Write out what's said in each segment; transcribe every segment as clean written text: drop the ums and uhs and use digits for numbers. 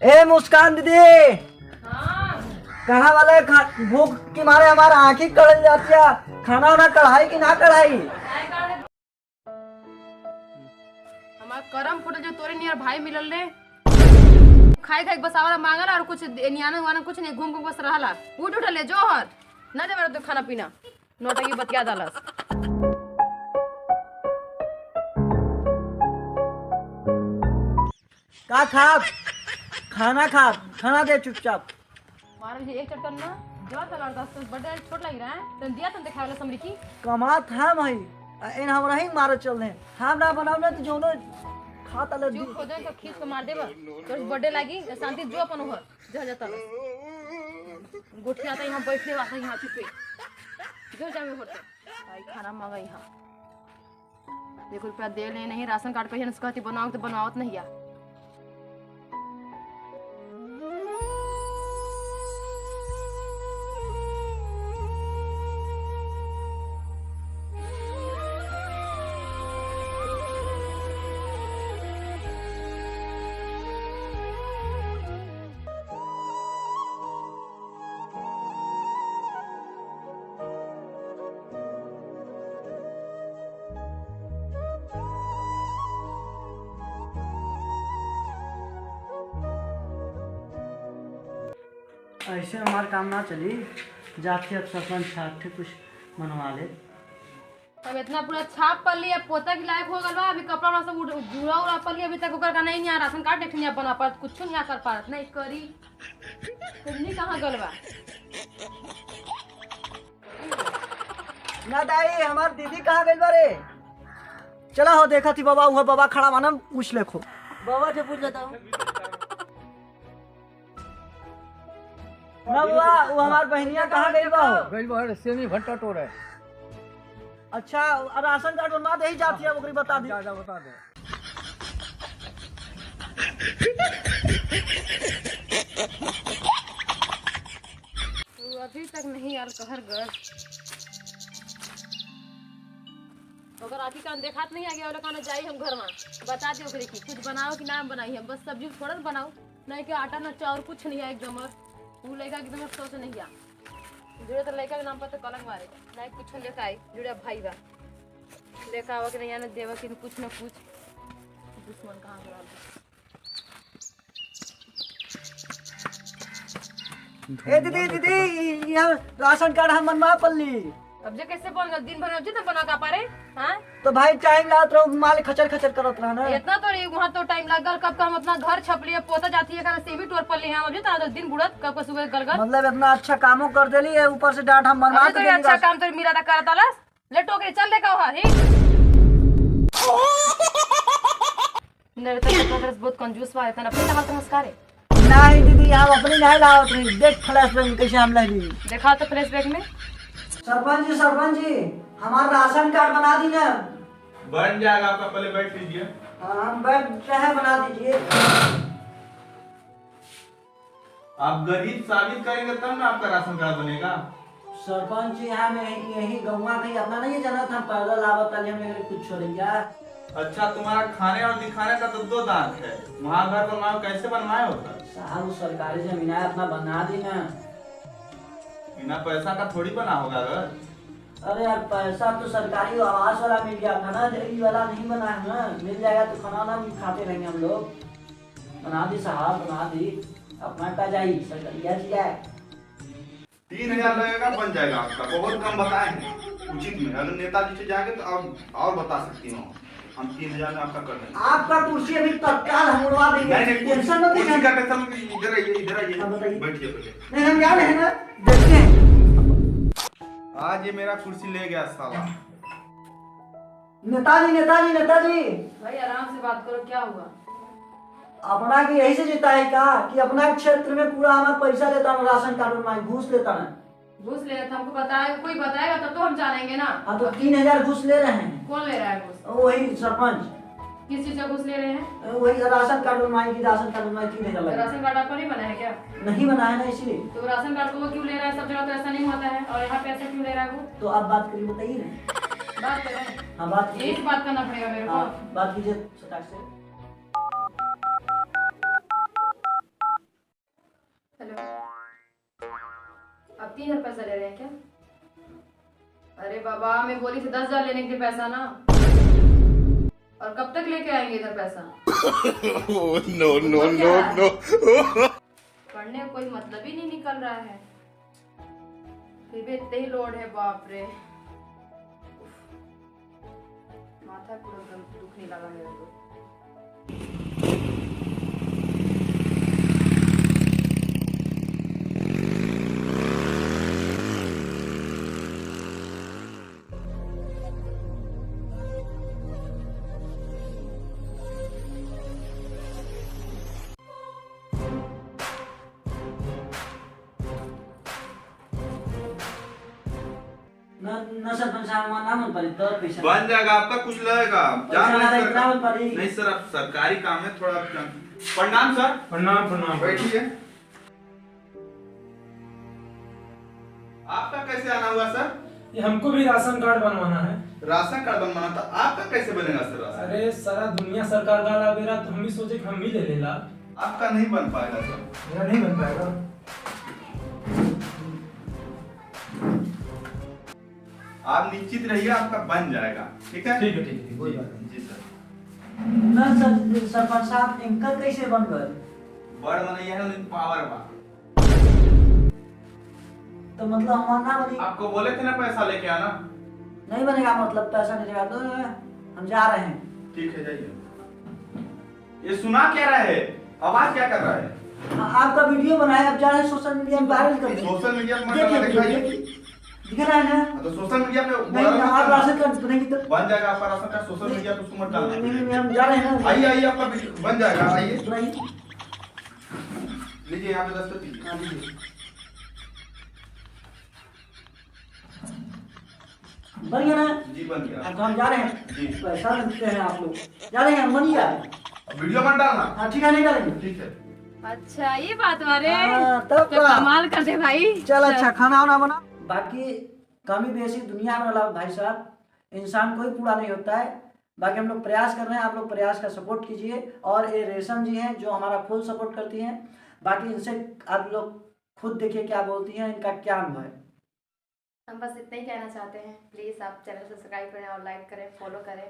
ए मुस्कान दीदी, हाँ। कहाँ वाले भूख के मारे हमारा आंखें कड़ल जाती है। खाना वाना कढ़ाई कि ना कढ़ाई? हमार करम फुटे जो तोरे नियर भाई मिलल रे। खाई खाई बस आवारा मांगला और कुछ नियाना वाना कुछ नहीं, घूम घूम बस रहला। उठ ले जोहर ना दे मेरा तो खाना पीना नोटकी बतिया डालस। का खा खाना खा, खाना दे चुपचाप। मारे जी एक चट्टन ना जो तलार 10 बड़े छोट लग रहा है तन दिया तन दिखावला समरी की कमा था भाई इन हमरा ही मारे चल रहे हम ना बनाव ना तो जोनो खा तले जो खोदे को खींच के मार देबा तोर बर्थडे लागी शांति जो अपन हो जो जाता गुठिया आता यहां बैठने वाला यहां चुपे जो जामे होते भाई खाना मांगा यहां देखो रुपया दे ले नहीं राशन कार्ड पे हन कहती बनाओ तो बनावत नहीं या। ऐसे हमारे काम ना चली जाते अब सरपंच छाप कुछ मनवा ले। अब इतना पूरा छाप पर लिया पोता के लायक हो गल बा अभी कपड़ा वाला सब जुड़ा उड़ा पर लिया अभी तक ओकर का नहीं आ राशन कार्ड देखनी बना पात कुछ नहीं कर पात नहीं करी तुमनी कहां गल बा ना दाई हमार दीदी कहाँ गई बारे? चला हो देखा थी बाबा, हुआ बाबा खड़ा माना पूछ ले खो बाबा से पूछ लेता हूँ ना बुआ वो हमार बहनिया कहाँ गई बा? गई बाहर सेमी भट्टा टोर है। अच्छा राशन कार्ड बनवा दे ही जाती है ओकरी बता दी। जा बता दे। तो अभी तक नहीं आल कहर घर अगर आखिर कान देखात नहीं आ गया वाला कान जाई हम घर में बता दियो ओकरे की कुछ बनाओ कि ना बनाई हम बस सब्जी थोड़ा बनाओ नहीं कि आटा ना चाउर कुछ नहीं है एक जमर वो लड़का एकदम सोच नहीं आ जुड़े तो लड़का के नाम पर तो कलंक मारेगा नहीं कुछ लेकर आई जुड़े भाई बा लेकर आवा कि नहीं आने देवा कि कुछ ना कुछ दुश्मन कहाँ करा ए दीदी दीदी यहाँ राशन कार्ड हम बनवा पल्ली अब जे कैसे बन गल दिन भर में जितना बना का पारे हां तो भाई टाइम लागत रहो माल खचर खचर करत रहा ना इतना तो वहां तो टाइम लगल कब का हम अपना घर छप लिए पोता जाती है कारण सेवी टोर पर लिए हम अभी तो दिन बुड़त कब का सुबह गलगल मतलब इतना अच्छा कामों कर देली है ऊपर से डांट हम बनवा तो अच्छा काम तो मेरा करता लस ले टोकरी चल ले का वहां ही मेरे तो बहुत कंजूस बा इतना अपने हाल संस्कार है नहीं दीदी हम अपनी नहीं लावत रही देख फ्लैश बैग कैसे हम ले ली देखा तो फ्लैश बैग में सरपंच जी हमारा राशन कार्ड बना दी ना। बन जाएगा आपका, पहले बैठ लीजिए। हम बैठ रहे बना दीजिए। आप गरीब साबित करेंगे तब ना आपका राशन कार्ड बनेगा। सरपंच जी हम यही गौवा कहीं अपना नहीं जाना था पैदल आवत ताली हमें कुछ छोड़िया। अच्छा तुम्हारा खाने और दिखाने का तो दो दांत है, वहाँ घर बनवाओ कैसे बनवाए होता? साहब सरकारी जमीन है अपना बना दी ना। बिना पैसा का थोड़ी बना होगा घर। अरे यार पैसा तो सरकारी आवास वाला मिल गया था ना, ये वाला नहीं बना है ना। मिल जाएगा तो खाना ना भी खाते रहेंगे हम लोग। बना दी साहब बना दी, अपना का जाई सरकारी जाए 3000 लगेगा, बन जाएगा आपका। बहुत कम बताए हैं उचित में, अगर नेताजी से जाएंगे तो आप और बता सकती हूँ। हम 3000 में आपका कर देंगे। आपका कुर्सी अभी तत्काल हम उड़वा देंगे। टेंशन मत लीजिए। का टेंशन इधर आइए बैठिए पहले। नहीं हम जा रहे हैं ना, देखते हैं। आज ये मेरा कुर्सी ले गया साला। नेताजी भाई आराम से बात करो क्या हुआ? अपना की यही से जीता है का कि अपना क्षेत्र में पूरा हमारा पैसा लेता है राशन कार्ड में घूस लेता है। घूस ले रहा था हमको बताएगा, कोई बताएगा तब तो हम जानेंगे ना। हाँ तो 3000 घूस ले रहे हैं। कौन ले रहा है घूस? वही सरपंच। किस चीज का घूस ले रहे हैं? वही राशन कार्ड बनवाई की, राशन कार्ड बनवाई 3000 लगा। राशन कार्ड आपका नहीं बना है क्या? नहीं बना है ना इसलिए। तो राशन कार्ड को वो क्यों ले रहा है? सब जगह तो ऐसा नहीं होता है और यहाँ पे ऐसा क्यों ले रहा है वो? तो आप बात करिए, बताइए ना। बात करें। हाँ बात कीजिए। एक बात करना पड़ेगा मेरे को। बात कीजिए सटाक से। 3000 पैसा ले रहे हैं क्या? अरे बाबा, मैं बोली थी 10,000 लेने के लिए पैसा ना। और कब तक लेके आएंगे इधर पैसा? No no no no. पढ़ने का कोई मतलब ही नहीं निकल रहा है, फिर भी इतने ही लोड है, बाप रे। माथा पूरा एकदम दुखने लगा मेरे को। न सरपंच साहब ना मन पड़ी तो पैसा बन जाएगा आपका, कुछ लगेगा पैसा ना नहीं इतना मन पड़ी। नहीं सर, आप सरकारी काम है थोड़ा। प्रणाम सर। प्रणाम प्रणाम। बैठिए। आपका कैसे आना हुआ सर? ये हमको भी राशन कार्ड बनवाना है। राशन कार्ड बनवाना था, आपका कैसे बनेगा सर राशन? अरे सारा दुनिया सरकार का लाभ ले रहा, तो हम भी सोचे कि हम भी ले लेला। आपका नहीं बन पाएगा सर। मेरा नहीं बन पाएगा। आप निश्चित रहिए, आपका बन जाएगा। ठीक है ठीक है ठीक है, कोई बात नहीं। जी सर। न सरपंच साहब इनका कैसे बन गए? बड़ बनैया है, उनकी पावर बा। तो मतलब हमारा ना बनी आपको बोले थे ना पैसा लेके आना। नहीं बनेगा, मतलब पैसा नहीं देगा तो हम जा रहे हैं। ठीक है, जाइए। ये सुना क्या रहा है? आवाज क्या कर रहा है? आपका वीडियो बनाया, आप जा रहे हैं सोशल मीडिया में वायरल कर दें। सोशल मीडिया पर देखिए, मत दिखाइए। दिख रहा है ना? तो सोशल मीडिया पे नहीं आप राशन कार्ड बनेगी तो बन जाएगा आपका राशन कार्ड। सोशल मीडिया पे उसको मत डालना। नहीं हम जा रहे हैं ना। आइए आइए, आपका बन जाएगा। आइए नहीं लीजिए, यहाँ पे दस्तखत कीजिए। हाँ, दीजिए। बन गया ना? जी बन गया। अब हम जा रहे हैं। जी। पैसा लगते हैं आप लोग जा रहे हैं, मनिया। वीडियो मत डालना। हाँ ठीक है, नहीं डालेंगे। ठीक है। अच्छा ये बात वारे, हाँ, तब तो का। कमाल कर दे भाई। चल अच्छा, खाना वाना बना। बाकी कमी बेसी दुनिया में वाला भाई साहब, इंसान कोई पूरा नहीं होता है। बाकी हम लोग प्रयास कर रहे हैं, आप लोग प्रयास का सपोर्ट कीजिए। और ये रेशम जी हैं जो हमारा फुल सपोर्ट करती हैं। बाकी इनसे आप लोग खुद देखिए क्या बोलती हैं, इनका क्या अनुभव है। हम बस इतना ही कहना चाहते हैं, प्लीज़ आप चैनल सब्सक्राइब करें और लाइक करें, फॉलो करें।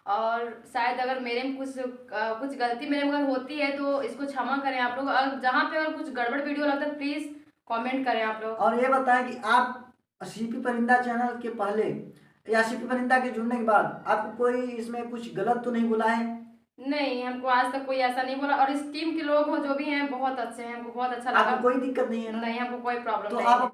और शायद अगर मेरे में कुछ गलती मेरे में अगर होती है तो इसको क्षमा करें आप लोग। और जहाँ पे अगर कुछ गड़बड़ वीडियो लगता है प्लीज़ कमेंट करें आप लोग। और ये बताएं कि आप सीपी परिंदा चैनल के पहले या सीपी परिंदा के जुड़ने के बाद आपको कोई इसमें कुछ गलत तो नहीं बोला है? नहीं, हमको आज तक कोई ऐसा नहीं बोला। और इस टीम के लोग हो जो भी हैं बहुत अच्छे हैं, हमको बहुत अच्छा लगा। आपको कोई दिक्कत नहीं है ना? नहीं, हमको कोई प्रॉब्लम तो नहीं आप है।